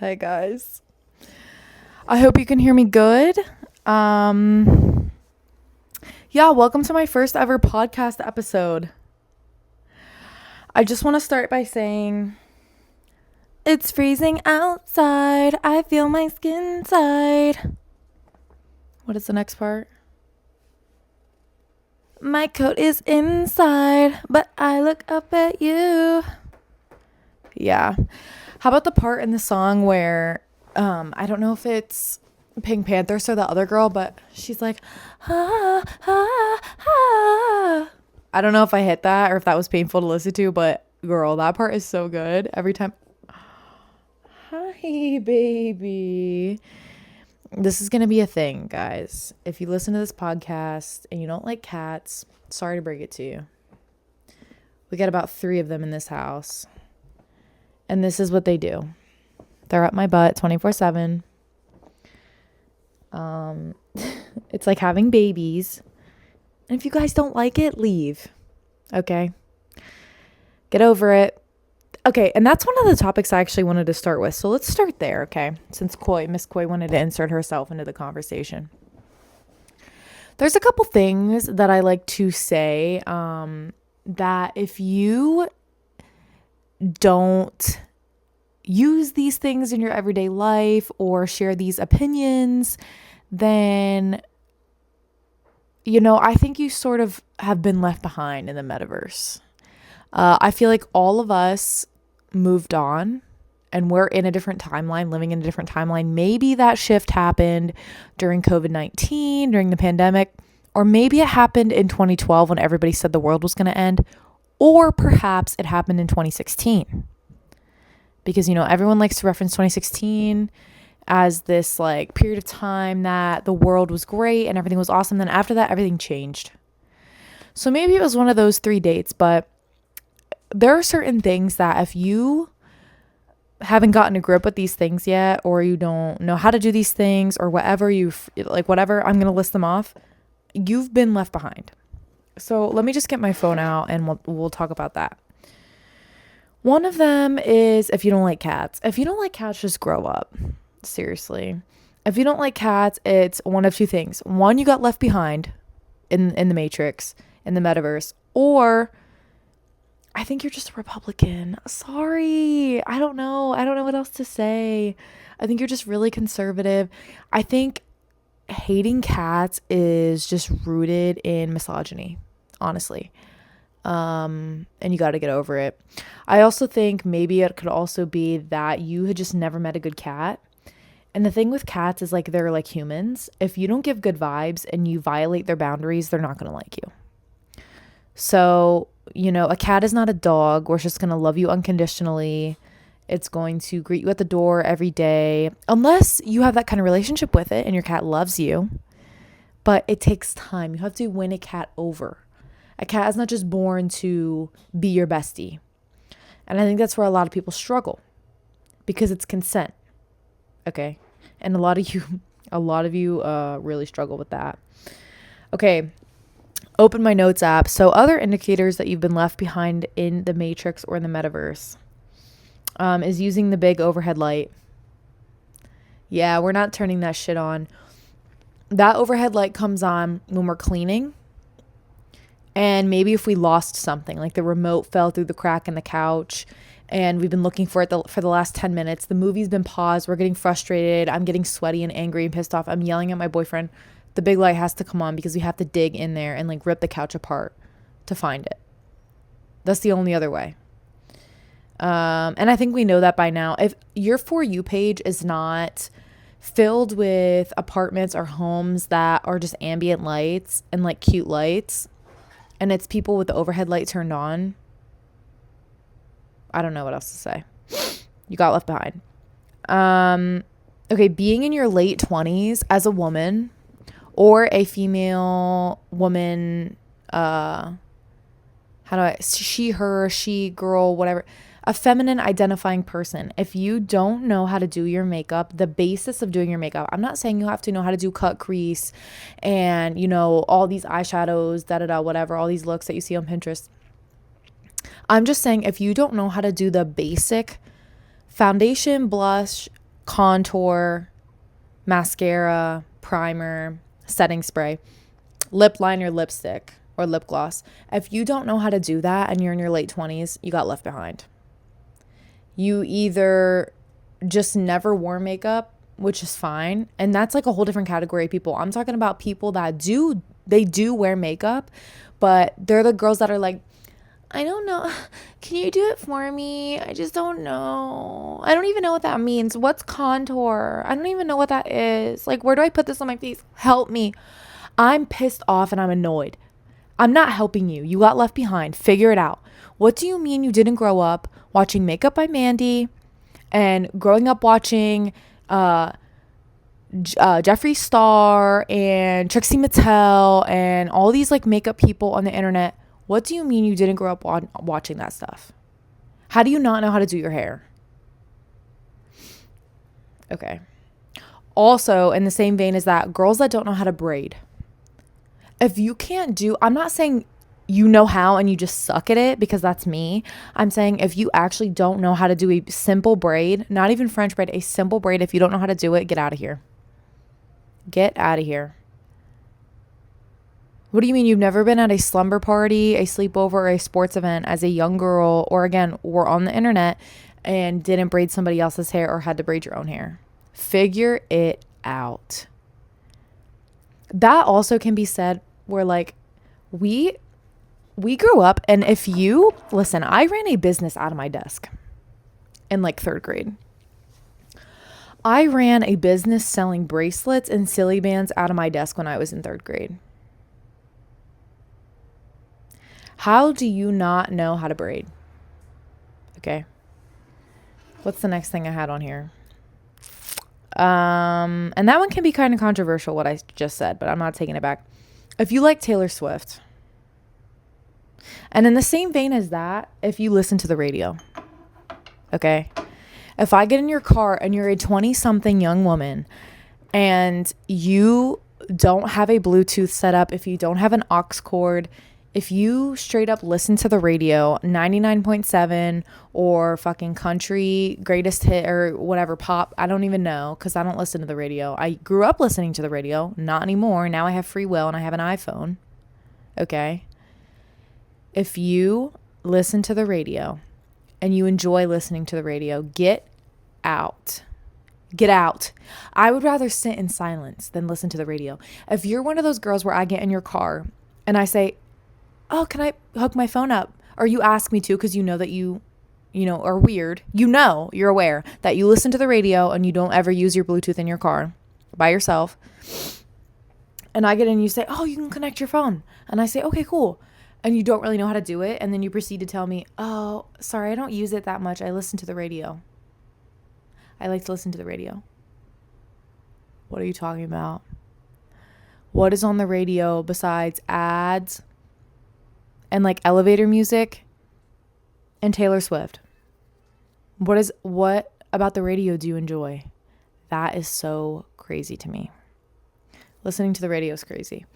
Hi guys. I hope you can hear me good. Yeah, welcome to my first ever podcast episode. I just want to start by saying it's freezing outside. I feel my skin tight. What is the next part? My coat is inside, but I look up at you. Yeah. How about the part in the song where I don't know if it's Pink Panthers or the other girl, but she's like, ah, ah, ah. I don't know if I hit that or if that was painful to listen to, but girl, that part is so good. Every time. Hi, baby. This is going to be a thing, guys. If you listen to this podcast and you don't like cats, sorry to break it to you. We got about 3 of them in this house. And this is what they do. They're up my butt 24/7. It's like having babies. And if you guys don't like it, leave. Okay? Get over it. Okay, and that's one of the topics I actually wanted to start with. So let's start there, okay? Since Miss Coy wanted to insert herself into the conversation. There's a couple things that I like to say that if you don't use these things in your everyday life or share these opinions, then, I think you sort of have been left behind in the metaverse. I feel like all of us moved on and we're in a different timeline, living in a different timeline. Maybe that shift happened during COVID-19, during the pandemic, or maybe it happened in 2012 when everybody said the world was going to end, or perhaps it happened in 2016. Because, everyone likes to reference 2016 as this like period of time that the world was great and everything was awesome. Then after that, everything changed. So maybe it was one of those 3 dates, but there are certain things that if you haven't gotten a grip with these things yet, or you don't know how to do these things or whatever whatever, I'm going to list them off. You've been left behind. So let me just get my phone out and we'll talk about that. One of them is if you don't like cats. If you don't like cats, just grow up. Seriously. If you don't like cats, it's one of 2 things. One, you got left behind in the Matrix, in the metaverse, or I think you're just a Republican. Sorry. I don't know. I don't know what else to say. I think you're just really conservative. I think hating cats is just rooted in misogyny, honestly. And you got to get over it. I also think maybe it could also be that you had just never met a good cat. And the thing with cats is like they're like humans. If you don't give good vibes and you violate their boundaries, they're not going to like you. So, a cat is not a dog. We're just going to love you unconditionally. It's going to greet you at the door every day, unless you have that kind of relationship with it and your cat loves you. But it takes time. You have to win a cat over. A cat is not just born to be your bestie. And I think that's where a lot of people struggle because it's consent. Okay. And a lot of you really struggle with that. Okay. Open my notes app. So other indicators that you've been left behind in the Matrix or in the metaverse is using the big overhead light. Yeah, we're not turning that shit on. That overhead light comes on when we're cleaning. And maybe if we lost something, like the remote fell through the crack in the couch and we've been looking for it for the last 10 minutes. The movie's been paused. We're getting frustrated. I'm getting sweaty and angry and pissed off. I'm yelling at my boyfriend. The big light has to come on because we have to dig in there and like rip the couch apart to find it. That's the only other way. And I think we know that by now. If your For You page is not filled with apartments or homes that are just ambient lights and like cute lights, and it's people with the overhead light turned on, I don't know what else to say. You got left behind. Okay, being in your late 20s as a woman or a female woman, she, her, she, girl, whatever, a feminine identifying person. If you don't know how to do your makeup, the basis of doing your makeup, I'm not saying you have to know how to do cut crease and, all these eyeshadows, whatever, all these looks that you see on Pinterest. I'm just saying if you don't know how to do the basic foundation, blush, contour, mascara, primer, setting spray, lip liner, lipstick, or lip gloss. If you don't know how to do that and you're in your late 20s, you got left behind. You either just never wore makeup, which is fine, and that's like a whole different category of people. I'm talking about people that do wear makeup, but they're the girls that are like, I don't know. Can you do it for me? I just don't know. I don't even know what that means. What's contour? I don't even know what that is. Like, where do I put this on my face? Help me. I'm pissed off and I'm annoyed. I'm not helping you. You got left behind. Figure it out. What do you mean you didn't grow up watching Makeup by Mandy and growing up watching Jeffree Star and Trixie Mattel and all these like makeup people on the internet? What do you mean you didn't grow up watching that stuff? How do you not know how to do your hair? Okay. Also, in the same vein as that, girls that don't know how to braid. If you can't do, I'm not saying you know how and you just suck at it, because that's me. I'm saying if you actually don't know how to do a simple braid, not even French braid, a simple braid, if you don't know how to do it, get out of here. Get out of here. What do you mean you've never been at a slumber party, a sleepover, or a sports event as a young girl, or again, were on the internet and didn't braid somebody else's hair or had to braid your own hair? Figure it out. That also can be said where like we grew up, and if you listen, I ran a business out of my desk in like 3rd grade. I ran a business selling bracelets and silly bands out of my desk when I was in 3rd grade. How do you not know how to braid? Okay. What's the next thing I had on here? And that one can be kind of controversial, what I just said, but I'm not taking it back. If you like Taylor Swift, and in the same vein as that, if you listen to the radio, okay? If I get in your car and you're a 20-something young woman and you don't have a Bluetooth set up, if you don't have an aux cord, if you straight up listen to the radio, 99.7 or fucking country, greatest hit or whatever, pop, I don't even know because I don't listen to the radio. I grew up listening to the radio, not anymore. Now I have free will and I have an iPhone. Okay? If you listen to the radio and you enjoy listening to the radio, get out. Get out. I would rather sit in silence than listen to the radio. If you're one of those girls where I get in your car and I say, oh, can I hook my phone up? Or you ask me to because you know that you are weird. You're aware that you listen to the radio and you don't ever use your Bluetooth in your car by yourself. And I get in and you say, oh, you can connect your phone. And I say, okay, cool. And you don't really know how to do it. And then you proceed to tell me, oh, sorry, I don't use it that much. I listen to the radio. I like to listen to the radio. What are you talking about? What is on the radio besides ads and like elevator music and Taylor Swift? What about the radio do you enjoy? That is so crazy to me. Listening to the radio is crazy.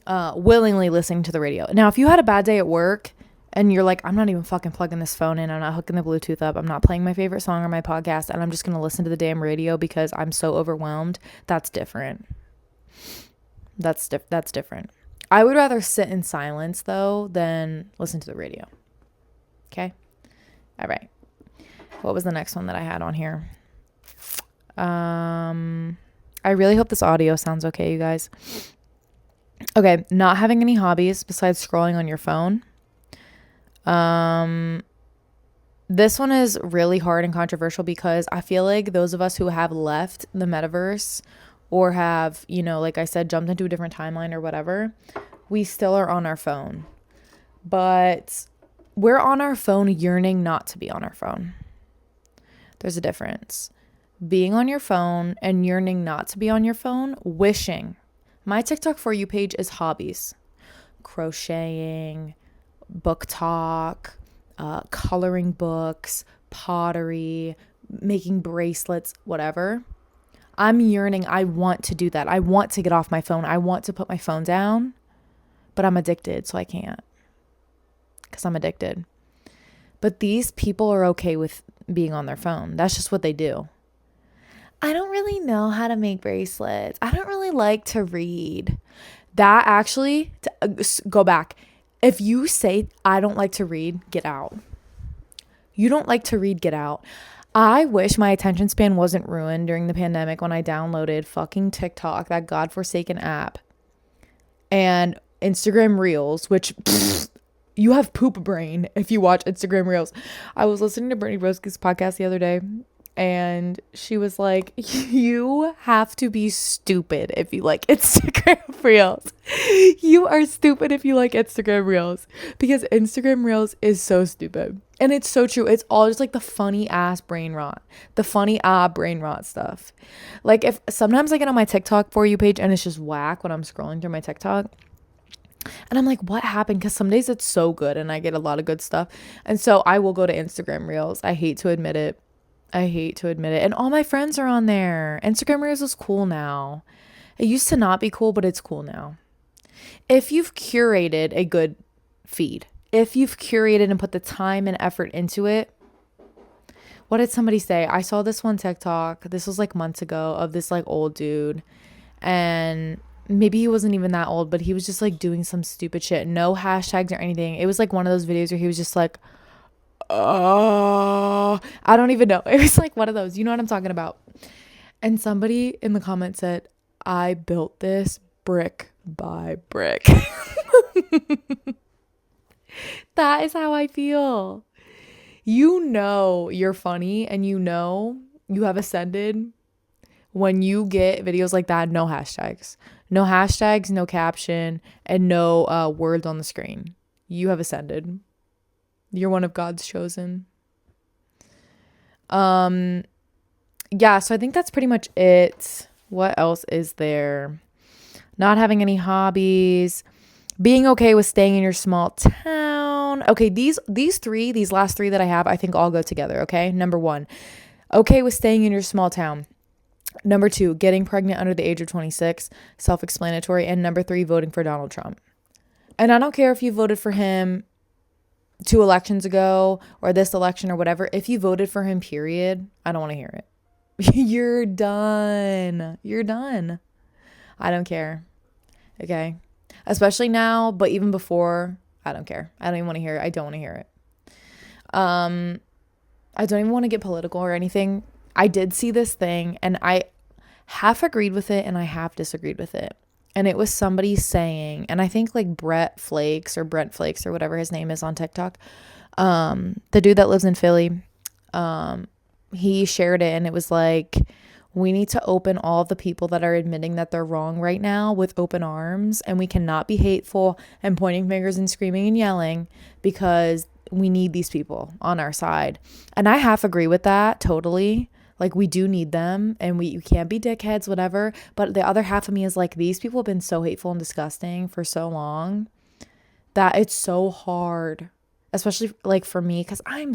Willingly listening to the radio. Now, if you had a bad day at work and you're like, I'm not even fucking plugging this phone in, I'm not hooking the Bluetooth up, I'm not playing my favorite song or my podcast, and I'm just going to listen to the damn radio because I'm so overwhelmed, that's different. That's different. I would rather sit in silence, though, than listen to the radio. Okay? All right. What was the next one that I had on here? I really hope this audio sounds okay, you guys. Okay, not having any hobbies besides scrolling on your phone. This one is really hard and controversial because I feel like those of us who have left the metaverse or have, like I said, jumped into a different timeline or whatever, we still are on our phone. But we're on our phone yearning not to be on our phone. There's a difference. Being on your phone and yearning not to be on your phone, wishing. My TikTok For You page is hobbies. Crocheting, book talk, coloring books, pottery, making bracelets, whatever. I'm yearning. I want to do that. I want to get off my phone. I want to put my phone down, but I'm addicted, so I can't because I'm addicted. But these people are okay with being on their phone. That's just what they do. I don't really know how to make bracelets. I don't really like to read. That actually, go back. If you say I don't like to read, get out. You don't like to read, get out. I wish my attention span wasn't ruined during the pandemic when I downloaded fucking TikTok, that godforsaken app, and Instagram Reels, which you have poop brain if you watch Instagram Reels. I was listening to Brittany Broski's podcast the other day, and she was like, you have to be stupid if you like Instagram Reels. You are stupid if you like Instagram Reels, because Instagram Reels is so stupid. And it's so true. It's all just like the funny ass brain rot. The funny brain rot stuff. Like, if sometimes I get on my TikTok For You page and it's just whack when I'm scrolling through my TikTok. And I'm like, what happened? Because some days it's so good and I get a lot of good stuff. And so I will go to Instagram Reels. I hate to admit it. And all my friends are on there. Instagram Reels is cool now. It used to not be cool, but it's cool now. If you've curated a good feed, if you've curated and put the time and effort into it, what did somebody say? I saw this one TikTok. This was like months ago, of this like old dude. And maybe he wasn't even that old, but he was just like doing some stupid shit. No hashtags or anything. It was like one of those videos where he was just like, oh, I don't even know. It was like one of those. You know what I'm talking about? And somebody in the comments said, I built this brick by brick. That is how I feel. You know you're funny and you know you have ascended when you get videos like that. No hashtags. No hashtags, no caption, and no words on the screen. You have ascended. You're one of God's chosen. Yeah, so I think that's pretty much it. What else is there? Not having any hobbies. Being okay with staying in your small town. Okay, these last three that I have, I think all go together, okay? Number 1, okay with staying in your small town. Number 2, getting pregnant under the age of 26, self-explanatory. And number 3, voting for Donald Trump. And I don't care if you voted for him 2 elections ago or this election or whatever. If you voted for him, period, I don't want to hear it. You're done. You're done. I don't care. Okay? Especially now, but even before, I don't care. I don't even want to hear it. I don't want to hear it. I don't even want to get political or anything. I did see this thing and I half agreed with it and I half disagreed with it. And it was somebody saying, and I think like Brent Flakes or whatever his name is on TikTok, the dude that lives in Philly, he shared it and it was like, we need to open all the people that are admitting that they're wrong right now with open arms, and we cannot be hateful and pointing fingers and screaming and yelling, because we need these people on our side. And I half agree with that totally. Like, we do need them and we can't be dickheads, whatever. But the other half of me is like, these people have been so hateful and disgusting for so long that it's so hard, especially like for me, because I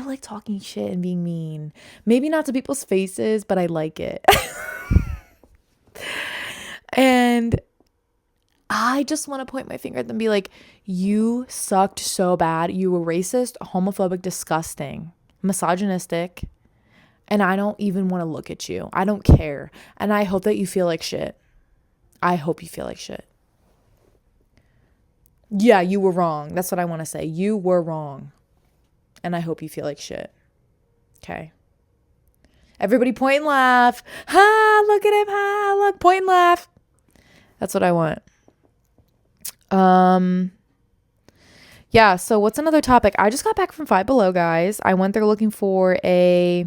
like talking shit and being mean. Maybe not to people's faces, but I like it. And I just want to point my finger at them and be like, you sucked so bad. You were racist, homophobic, disgusting, misogynistic. And I don't even want to look at you. I don't care. And I hope that you feel like shit. I hope you feel like shit. Yeah, you were wrong. That's what I want to say. You were wrong. And I hope you feel like shit. Okay. Everybody point and laugh. Ha, look at him. Ha, look, point and laugh. That's what I want. Yeah, so what's another topic? I just got back from Five Below, guys. I went there looking for a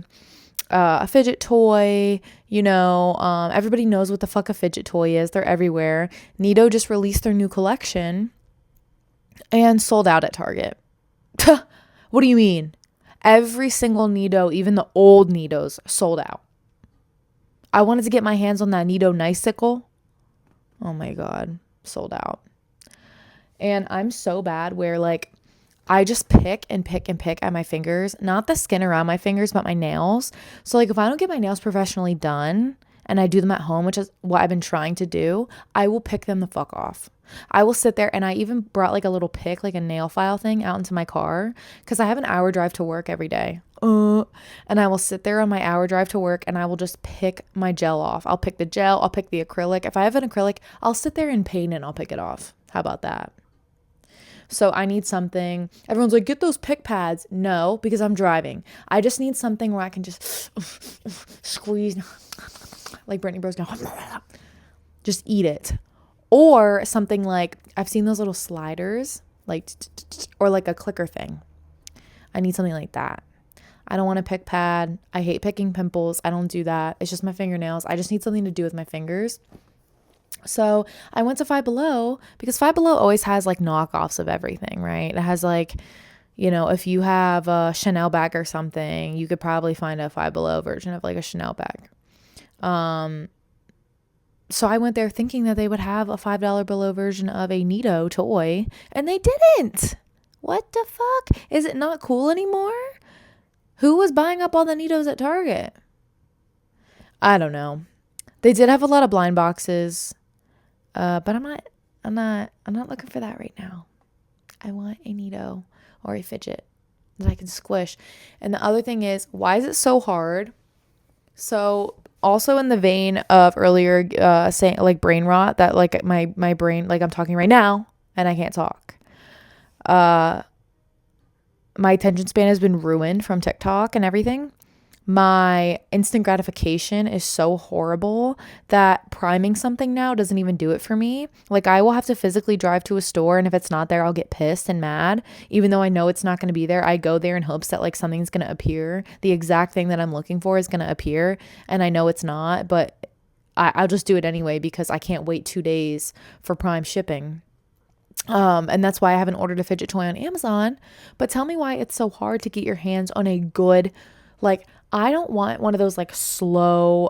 fidget toy. You know, everybody knows what the fuck a fidget toy is. They're everywhere. Nido just released their new collection and sold out at Target. What do you mean? Every single Nido, even the old Nidos, sold out. I wanted to get my hands on that Nido Nicycle. Oh my God, sold out. And I'm so bad where like I just pick and pick and pick at my fingers, not the skin around my fingers, but my nails. So like if I don't get my nails professionally done and I do them at home, which is what I've been trying to do, I will pick them the fuck off. I will sit there, and I even brought like a little pick, like a nail file thing out into my car, because I have an hour drive to work every day. And I will sit there on my hour drive to work and I will just pick my gel off. I'll pick the gel, I'll pick the acrylic. If I have an acrylic, I'll sit there in pain and I'll pick it off. How about that? So I need something. Everyone's like, get those pick pads. No, because I'm driving. I just need something where I can just squeeze like Brittany Bros now. Just eat it. Or something like, I've seen those little sliders, like, or like a clicker thing. I need something like that. I don't want a pick pad. I hate picking pimples. I don't do that. It's just my fingernails. I just need something to do with my fingers. So I went to Five Below because Five Below always has like knockoffs of everything, right? It has like, you know, if you have a Chanel bag or something, you could probably find a Five Below version of like a Chanel bag. So I went there thinking that they would have a $5 below version of a Neato toy, and they didn't. What the fuck? Is it not cool anymore? Who was buying up all the Neatos at Target? I don't know. They did have a lot of blind boxes, but I'm not looking for that right now. I want a Neato or a fidget that I can squish. And the other thing is, why is it so hard? So also in the vein of earlier saying like brain rot, that like my brain, like I'm talking right now and I can't talk. My attention span has been ruined from TikTok and everything. My instant gratification is so horrible that priming something now doesn't even do it for me. Like I will have to physically drive to a store, and if it's not there, I'll get pissed and mad. Even though I know it's not going to be there, I go there in hopes that like something's going to appear. The exact thing that I'm looking for is going to appear, and I know it's not, but I'll just do it anyway because I can't wait 2 days for Prime shipping. And that's why I haven't ordered a fidget toy on Amazon. But tell me why it's so hard to get your hands on a good, like, I don't want one of those like slow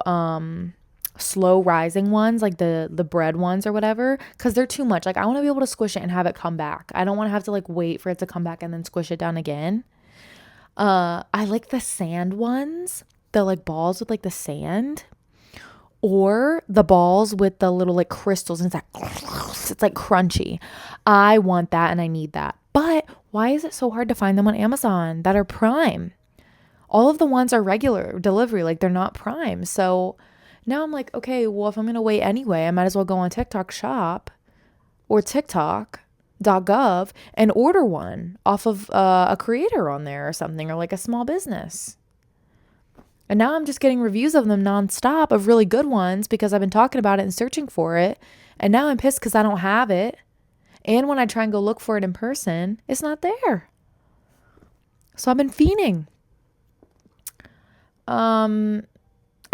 rising ones, like the bread ones or whatever, because they're too much. Like I want to be able to squish it and have it come back. I don't want to have to like wait for it to come back and then squish it down again. I like the sand ones, the like balls with like the sand, or the balls with the little like crystals and it's like crunchy. I want that and I need that. But why is it so hard to find them on Amazon that are Prime? All of the ones are regular delivery, like they're not Prime. So now I'm like, okay, well, if I'm going to wait anyway, I might as well go on TikTok shop or TikTok.gov and order one off of a creator on there or something, or like a small business. And now I'm just getting reviews of them nonstop of really good ones because I've been talking about it and searching for it. And now I'm pissed because I don't have it. And when I try and go look for it in person, it's not there. So I've been fiending. I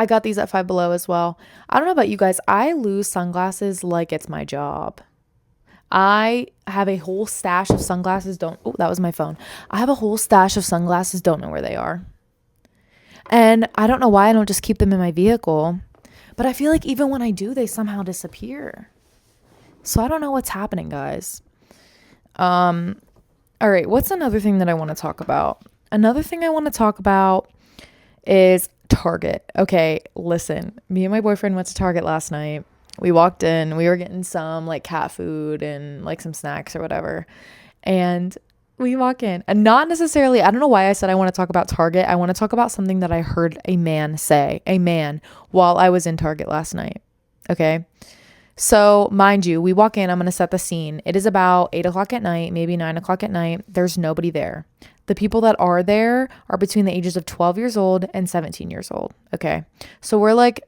got these at Five Below as well. I don't know about you guys. I lose sunglasses like it's my job. I have a whole stash of sunglasses. Oh, that was my phone. I have a whole stash of sunglasses. Don't know where they are. And I don't know why I don't just keep them in my vehicle. But I feel like even when I do, they somehow disappear. So I don't know what's happening, guys. All right. What's another thing that I want to talk about? Another thing I want to talk about is Target. Okay, listen. Me and my boyfriend went to Target last night. We walked in. We were getting some like cat food and like some snacks or whatever. And we walk in. And not necessarily, I don't know why I said I want to talk about Target. I want to talk about something that I heard a man say, while I was in Target last night. Okay. So mind you, we walk in. I'm going to set the scene. It is about 8 o'clock at night, maybe 9 o'clock at night. There's nobody there. The people that are there are between the ages of 12 years old and 17 years old. Okay. So we're like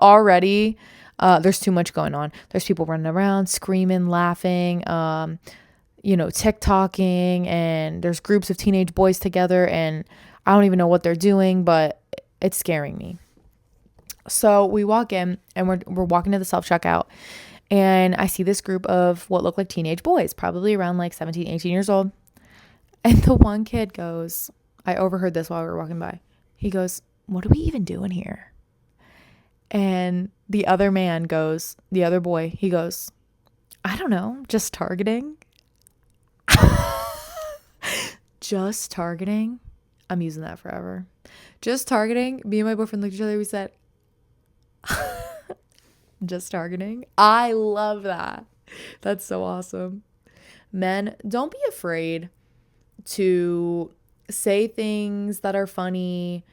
already, there's too much going on. There's people running around, screaming, laughing, TikToking, and there's groups of teenage boys together, and I don't even know what they're doing, but it's scaring me. So we walk in and we're walking to the self-checkout, and I see this group of what look like teenage boys, probably around like 17, 18 years old. And the one kid goes, I overheard this while we were walking by. He goes, "What are we even doing here?" And the other boy, he goes, "I don't know, just targeting." Just targeting. I'm using that forever. Just targeting. Me and my boyfriend looked at each other. We said, just targeting. I love that. That's so awesome. Men, don't be afraid to say things that are funny,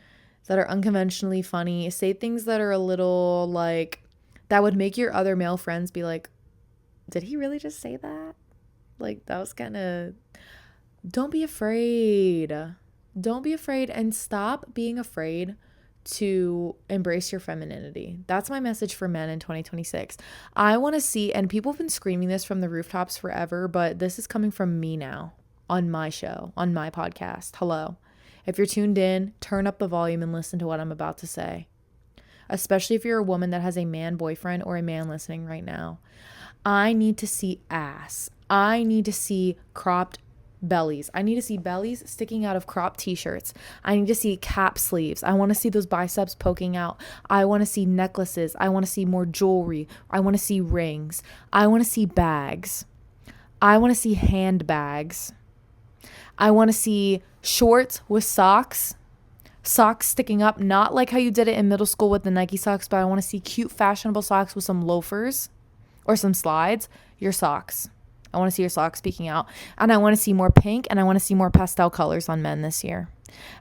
that are unconventionally funny. Say things that are a little like, that would make your other male friends be like, did he really just say that? Like, that was kind of, don't be afraid. Don't be afraid, and stop being afraid to embrace your femininity. That's my message for men in 2026. I want to see, and people have been screaming this from the rooftops forever, but this is coming from me now on my show, on my podcast. Hello. If you're tuned in, turn up the volume and listen to what I'm about to say. Especially if you're a woman that has a man boyfriend or a man listening right now. I need to see ass. I need to see cropped bellies. I need to see bellies sticking out of cropped t-shirts. I need to see cap sleeves. I want to see those biceps poking out. I want to see necklaces. I want to see more jewelry. I want to see rings. I want to see bags. I want to see handbags. I want to see shorts with socks. Socks sticking up, not like how you did it in middle school with the Nike socks, but I want to see cute fashionable socks with some loafers or some slides. Your socks. I want to see your socks peeking out. And I want to see more pink, and I want to see more pastel colors on men this year.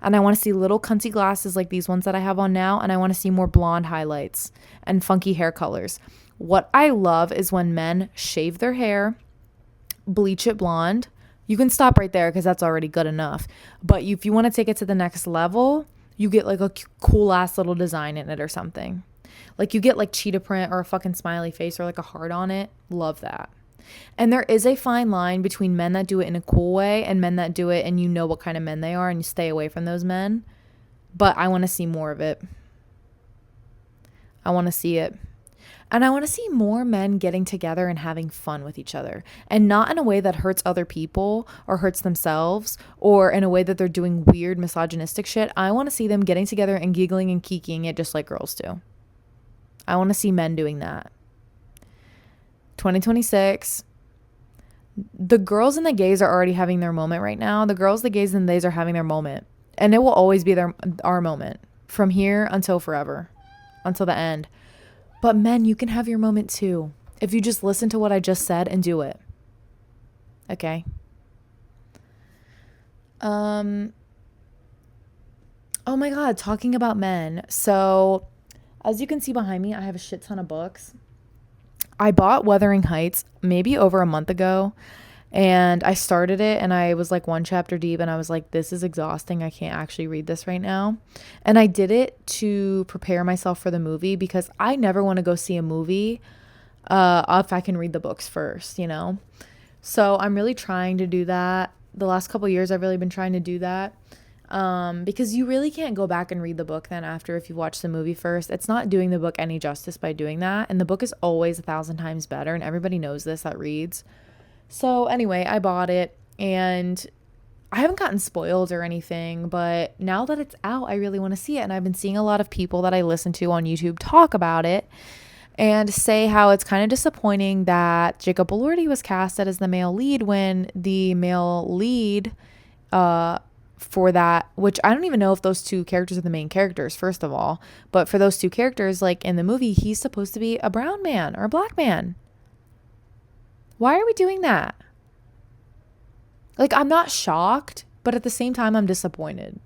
And I want to see little cunty glasses like these ones that I have on now. And I want to see more blonde highlights and funky hair colors. What I love is when men shave their hair, bleach it blonde. You can stop right there because that's already good enough. But if you want to take it to the next level, you get like a cool ass little design in it or something. Like you get like cheetah print or a fucking smiley face or like a heart on it. Love that. And there is a fine line between men that do it in a cool way and men that do it and you know what kind of men they are and you stay away from those men. But I want to see more of it. I want to see it. And I want to see more men getting together and having fun with each other. And not in a way that hurts other people or hurts themselves or in a way that they're doing weird misogynistic shit. I want to see them getting together and giggling and kikiing it just like girls do. I want to see men doing that. 2026. The girls and the gays are already having their moment right now. The girls, the gays, and the theys are having their moment. And it will always be our moment. From here until forever. Until the end. But men, you can have your moment too. If you just listen to what I just said and do it. Okay. Oh my God, talking about men. So, as you can see behind me, I have a shit ton of books. I bought Wuthering Heights maybe over a month ago. And I started it and I was like one chapter deep and I was like, this is exhausting. I can't actually read this right now. And I did it to prepare myself for the movie because I never want to go see a movie if I can read the books first, you know? So I'm really trying to do that. The last couple of years, I've really been trying to do that because you really can't go back and read the book then after if you watch the movie first. It's not doing the book any justice by doing that. And the book is always 1,000 times better. And everybody knows this that reads. So anyway, I bought it and I haven't gotten spoiled or anything, but now that it's out, I really want to see it. And I've been seeing a lot of people that I listen to on YouTube talk about it and say how it's kind of disappointing that Jacob Elordi was casted as the male lead when the male lead for that, which I don't even know if those two characters are the main characters, first of all, but for those two characters, like in the movie, he's supposed to be a brown man or a black man. Why are we doing that? Like, I'm not shocked, but at the same time, I'm disappointed.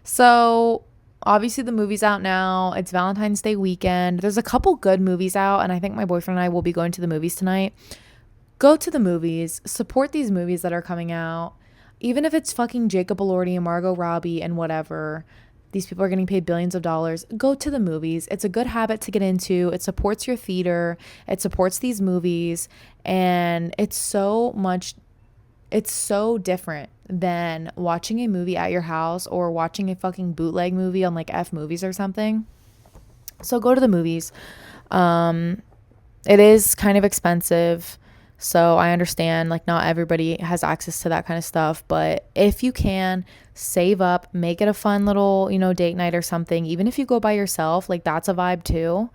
So, obviously, the movie's out now. It's Valentine's Day weekend. There's a couple good movies out, and I think my boyfriend and I will be going to the movies tonight. Go to the movies. Support these movies that are coming out. Even if it's fucking Jacob Elordi and Margot Robbie and whatever. These people are getting paid billions of dollars. Go to the movies. It's a good habit to get into. It supports your theater. It supports these movies. And it's so different than watching a movie at your house or watching a fucking bootleg movie on like F movies or something. So go to the movies. It is kind of expensive. So I understand like not everybody has access to that kind of stuff, but if you can save up, make it a fun little, date night or something. Even if you go by yourself, like that's a vibe too.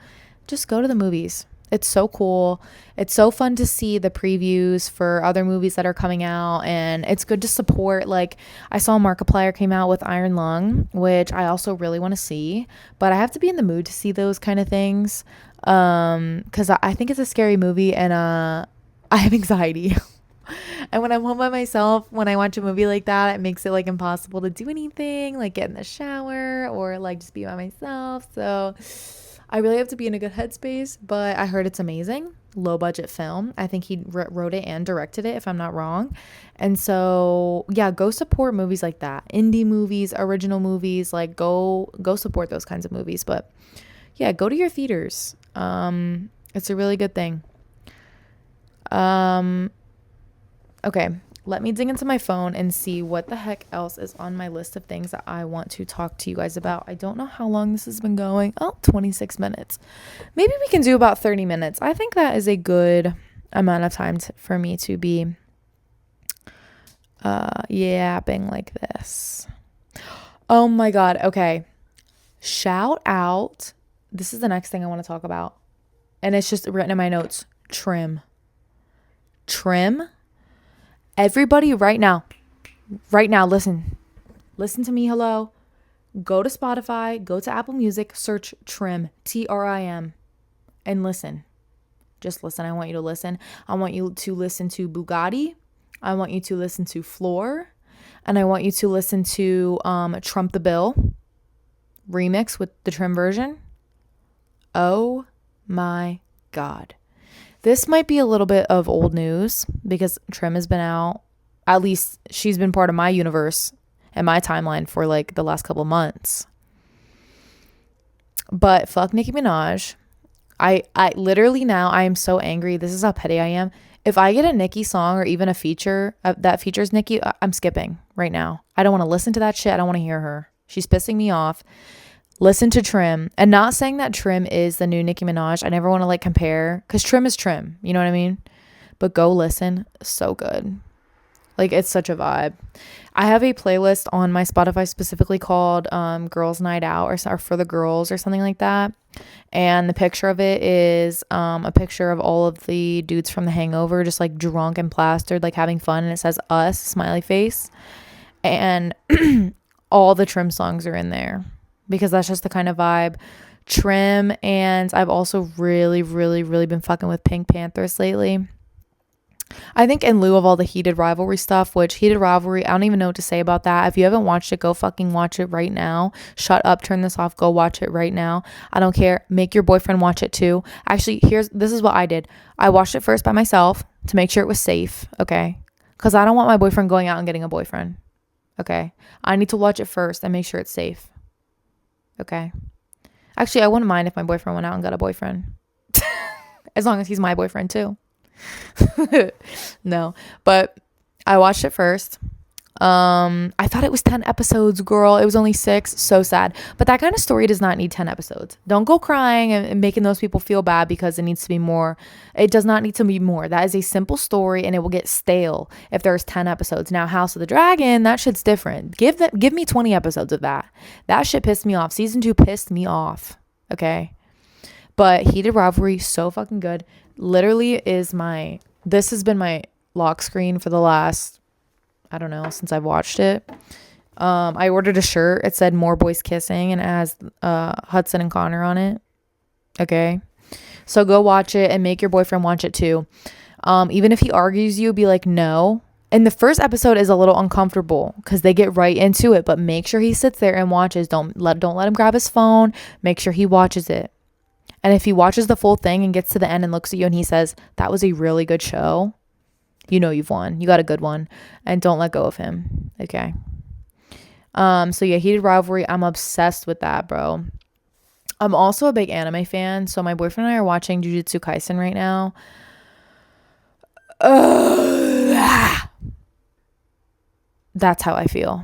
Just go to the movies. It's so cool. It's so fun to see the previews for other movies that are coming out, and it's good to support. Like I saw Markiplier came out with Iron Lung, which I also really want to see, but I have to be in the mood to see those kind of things. Cause I think it's a scary movie and, I have anxiety And when I'm home by myself, when I watch a movie like that, it makes it like impossible to do anything, like get in the shower or like just be by myself. So I really have to be in a good headspace, but I heard it's amazing. Low budget film. I think he wrote it and directed it, if I'm not wrong. And so, yeah, go support movies like that. Indie movies, original movies, like go support those kinds of movies. But yeah, go to your theaters. It's a really good thing. Okay, let me dig into my phone and see what the heck else is on my list of things that I want to talk to you guys about. I don't know how long this has been going. 26 minutes. Maybe we can do about 30 minutes. I think that is a good amount of time for me to be yapping like this. Oh my God. Okay. Shout out. This is the next thing I want to talk about. And it's just written in my notes. Trim. Everybody right now, listen to me. Hello. Go to Spotify, go to Apple Music, search Trim, TRIM, and listen. Just listen. I want you to listen. I want you to listen to Bugatti. I want you to listen to Floor. And I want you to listen to Trump the Bill remix with the Trim version. Oh my God. This might be a little bit of old news because Trim has been out. At least she's been part of my universe and my timeline for like the last couple of months. But fuck Nicki Minaj. I literally now I am so angry. This is how petty I am. If I get a Nicki song or even a feature that features Nicki, I'm skipping right now. I don't want to listen to that shit. I don't want to hear her. She's pissing me off. Listen to Trim. And not saying that Trim is the new Nicki Minaj. I never want to like compare because Trim is Trim. You know what I mean? But go listen. So good. Like it's such a vibe. I have a playlist on my Spotify specifically called Girls Night Out or for the girls or something like that. And the picture of it is a picture of all of the dudes from The Hangover just like drunk and plastered, like having fun. And it says us, smiley face. And all the Trim songs are in there. Because that's just the kind of vibe. Trim, and I've also really, really, really been fucking with Pink Panthers lately. I think in lieu of all the Heated Rivalry stuff, which Heated Rivalry, I don't even know what to say about that. If you haven't watched it, go fucking watch it right now. Shut up, turn this off, go watch it right now. I don't care. Make your boyfriend watch it too. Actually, this is what I did. I watched it first by myself to make sure it was safe, okay? Because I don't want my boyfriend going out and getting a boyfriend, okay? I need to watch it first and make sure it's safe. Okay. Actually, I wouldn't mind if my boyfriend went out and got a boyfriend. As long as he's my boyfriend too. No. But I watched it first. I thought it was 10 episodes, girl. It was only 6. So sad. But that kind of story does not need 10 episodes. Don't go crying and making those people feel bad because it needs to be more. It does not need to be more. That is a simple story and it will get stale if there's 10 episodes. Now, House of the Dragon, that shit's different. Give me 20 episodes of that. That shit pissed me off. Season 2 pissed me off. Okay. But Heated Rivalry, so fucking good. Literally this has been my lock screen for the last, I don't know, since I've watched it. I ordered a shirt. It said More Boys Kissing and it has Hudson and Connor on it. Okay. So go watch it and make your boyfriend watch it too. Even if he argues you, be like, no. And the first episode is a little uncomfortable because they get right into it, but make sure he sits there and watches. Don't let him grab his phone. Make sure he watches it. And if he watches the full thing and gets to the end and looks at you and he says, that was a really good show, you know you've won. You got a good one. And don't let go of him. Okay. So yeah, Heated Rivalry. I'm obsessed with that, bro. I'm also a big anime fan. So my boyfriend and I are watching Jujutsu Kaisen right now. That's how I feel.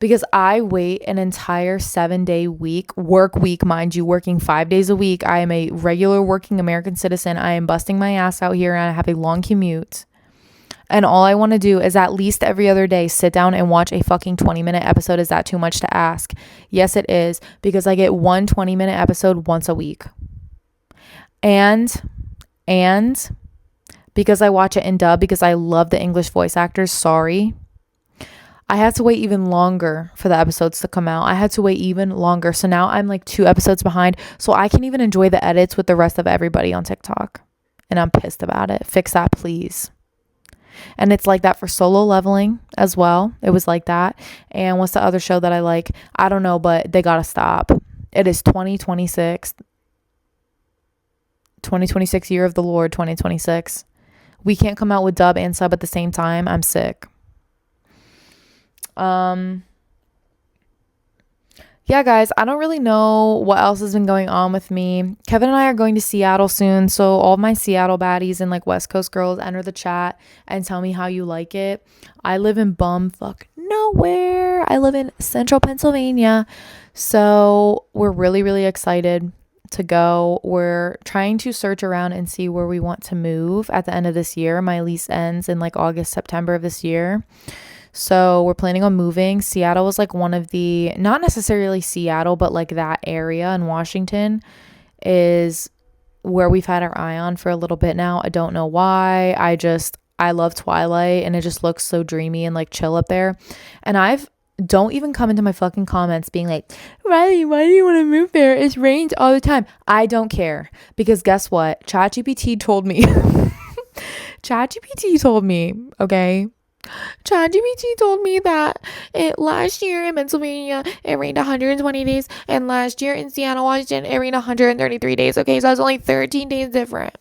Because I wait an entire 7-day work week, mind you, working 5 days a week. I am a regular working American citizen. I am busting my ass out here and I have a long commute. And all I want to do is at least every other day sit down and watch a fucking 20-minute episode. Is that too much to ask? Yes, it is. Because I get one 20-minute episode once a week. And because I watch it in dub, because I love the English voice actors, sorry, I had to wait even longer for the episodes to come out. I had to wait even longer. So now I'm like 2 episodes behind. So I can even enjoy the edits with the rest of everybody on TikTok. And I'm pissed about it. Fix that, please. And it's like that for Solo Leveling as well. It was like that. And what's the other show that I like? I don't know, but they gotta stop. It is 2026 year of the Lord 2026. We can't come out with dub and sub at the same time. I'm sick. Yeah, guys, I don't really know what else has been going on with me. Kevin and I are going to Seattle soon, so all of my Seattle baddies and like West Coast girls, enter the chat and tell me how you like it. I live in bumfuck nowhere. I live in central Pennsylvania, so we're really, really excited to go. We're trying to search around and see where we want to move at the end of this year. My lease ends in like August, September of this year. So we're planning on moving. Seattle was like one of the, not necessarily Seattle, but like that area in Washington is where we've had our eye on for a little bit now. I don't know why. I love Twilight and it just looks so dreamy and like chill up there. And don't even come into my fucking comments being like, Riley, why do you want to move there? It rains all the time. I don't care, because guess what? ChatGPT told me. ChatGPT told me, okay? ChatGPT told me that last year in Pennsylvania, it rained 120 days, and last year in Seattle, Washington, it rained 133 days. Okay, so it's only 13 days different.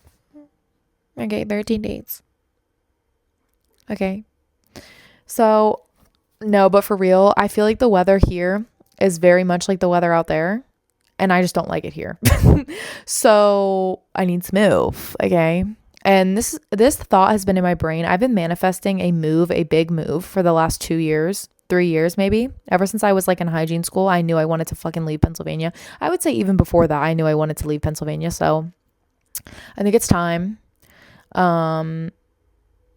Okay, 13 days. Okay. So, no, but for real, I feel like the weather here is very much like the weather out there, and I just don't like it here. So, I need to move, okay? And this thought has been in my brain. I've been manifesting a big move for the last 2 years, 3 years maybe. Ever since I was like in hygiene school, I knew I wanted to fucking leave Pennsylvania. I would say even before that, I knew I wanted to leave Pennsylvania. So I think it's time. And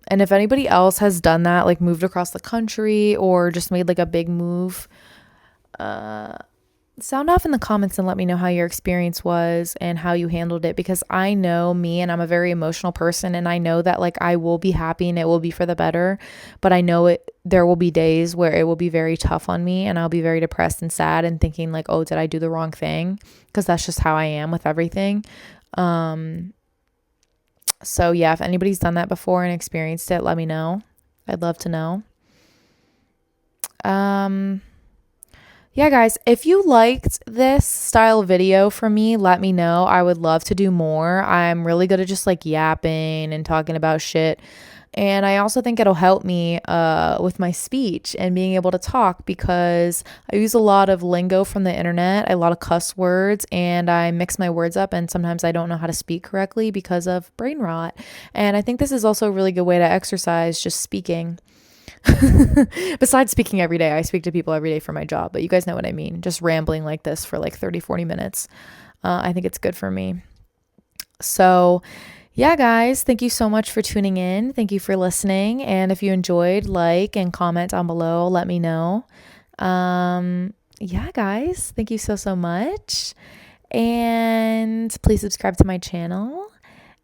if anybody else has done that, like moved across the country or just made like a big move, sound off in the comments and let me know how your experience was and how you handled it, because I know me and I'm a very emotional person, and I know that like I will be happy and it will be for the better, but I know there will be days where it will be very tough on me and I'll be very depressed and sad and thinking like, oh, did I do the wrong thing? Because that's just how I am with everything. So yeah, if anybody's done that before and experienced it, let me know. I'd love to know. Yeah, guys, if you liked this style video from me, let me know. I would love to do more. I'm really good at just like yapping and talking about shit. And I also think it'll help me with my speech and being able to talk, because I use a lot of lingo from the internet, a lot of cuss words, and I mix my words up, and sometimes I don't know how to speak correctly because of brain rot. And I think this is also a really good way to exercise just speaking. Besides speaking every day, I speak to people every day for my job, but you guys know what I mean. Just rambling like this for like 30-40 minutes. I think it's good for me. So yeah, guys, thank you so much for tuning in. Thank you for listening. And if you enjoyed, like and comment down below, let me know. Yeah, guys, thank you so much. And please subscribe to my channel.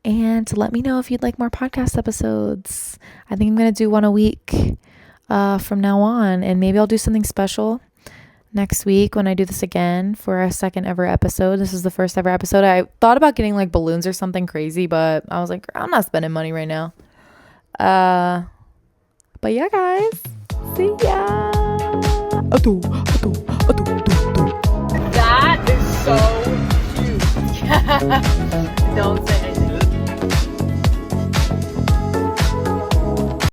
And let me know if you'd like more podcast episodes. I think I'm going to do one a week from now on. And maybe I'll do something special next week when I do this again for our second ever episode. This is the first ever episode. I thought about getting like balloons or something crazy, but I was like, I'm not spending money right now. But yeah, guys. See ya. That is so cute. Don't say